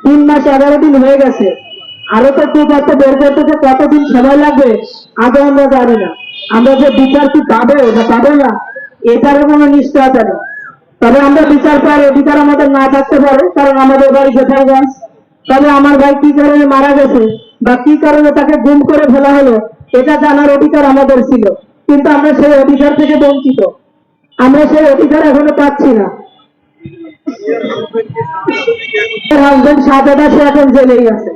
3 মাস 11 দিন হয়ে গেছে, আরো তো খুব একটা বের করতে যে কতদিন সময় লাগবে আগে আমরা জানি না। আমরা যে বিচার কি পাবো না পাবো না এটারও কোনো নিশ্চয়তা নেই। তবে আমরা বিচার পাই, অধিকার আমাদের না থাকতে পারে, কারণ আমাদের বাড়ি গোপালগঞ্জ। তবে আমার ভাই কি কারণে মারা গেছে বা কি কারণে তাকে গুম করে ফেলা হলো এটা জানার অধিকার আমাদের ছিল, কিন্তু আমরা সেই অধিকার থেকে বঞ্চিত। আমরা সেই অধিকার এখনো পাচ্ছি না। হাজবেন্ড সাজাদা, সে এখন জেলেই আছে।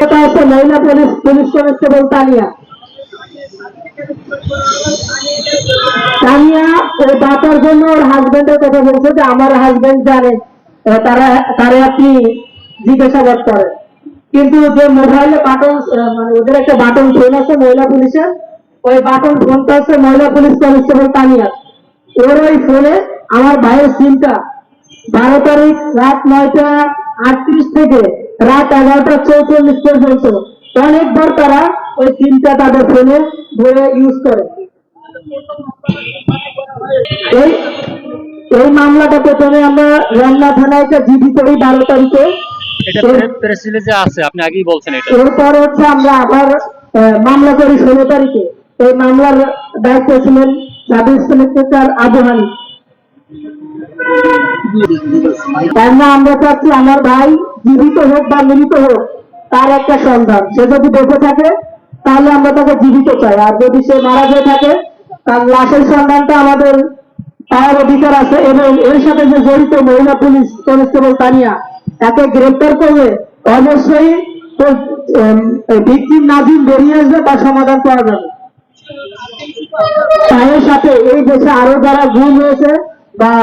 এটা হচ্ছে মহিলা পুলিশ কনস্টেবল তানিয়া। তানিয়া ওর বাঁচার জন্য ওর হাজবেন্ডের কথা বলছে যে আমার হাজবেন্ড জানে, তারা আপনি জিজ্ঞাসাবাদ করেন। কিন্তু যে মোবাইলে বাটন, মানে ওদের একটা বাটন ফোন আছে মহিলা পুলিশের, ওই বাটন ফোনটা হচ্ছে মহিলা পুলিশ কনস্টেবল তানিয়া। ওর ওই ফোনে আমার ভাইয়ের সিমটা 12 তারিখ রাত 9টা 38 থেকে রাত 11টা 44 পর্যন্ত অনেকবার তারা ওই সিমটা তাদের ফোনে ধরে ইউজ করে। এই এই মামলাটা প্রথমে আমরা রমনা থানায় জিডি করি 12 তারিখে। এরপর হচ্ছে আমরা আবার মামলা করি 16 তারিখে। এই মামলার দায়িত্ব ছিলেন সাব ইন্সপেক্টর আবু হানিফ। তাই না, আমরা চাচ্ছি আমার ভাই জীবিত হোক বা মৃত হোক তার একটা সন্ধান। সে যদি বেঁচে থাকে তাহলে আমরা তাকে জীবিত চাই, আর যদি সে মারা যেয়ে থাকে তার লাশের সন্ধানটা আমাদের পাওয়ার অধিকার আছে। এবং এর সাথে যে জড়িত মহিলা পুলিশ কনস্টেবল তানিয়া, তাকে গ্রেপ্তার করলে অবশ্যই ভিকটিম নাজিম বেরিয়ে আসবে বা সমাধান করা যাবে। তার সাথে এই দেশে আরো যারা গুম হয়েছে বা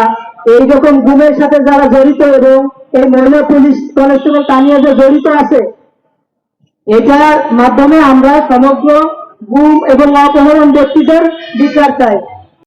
এইরকম গুমের সাথে যারা জড়িত এবং এই মহিলা পুলিশ কনস্টেবল তানিয়া যে জড়িত আছে, এটার মাধ্যমে আমরা সমগ্র গুম এবং অপহরণ ব্যক্তিদের বিচার চাই।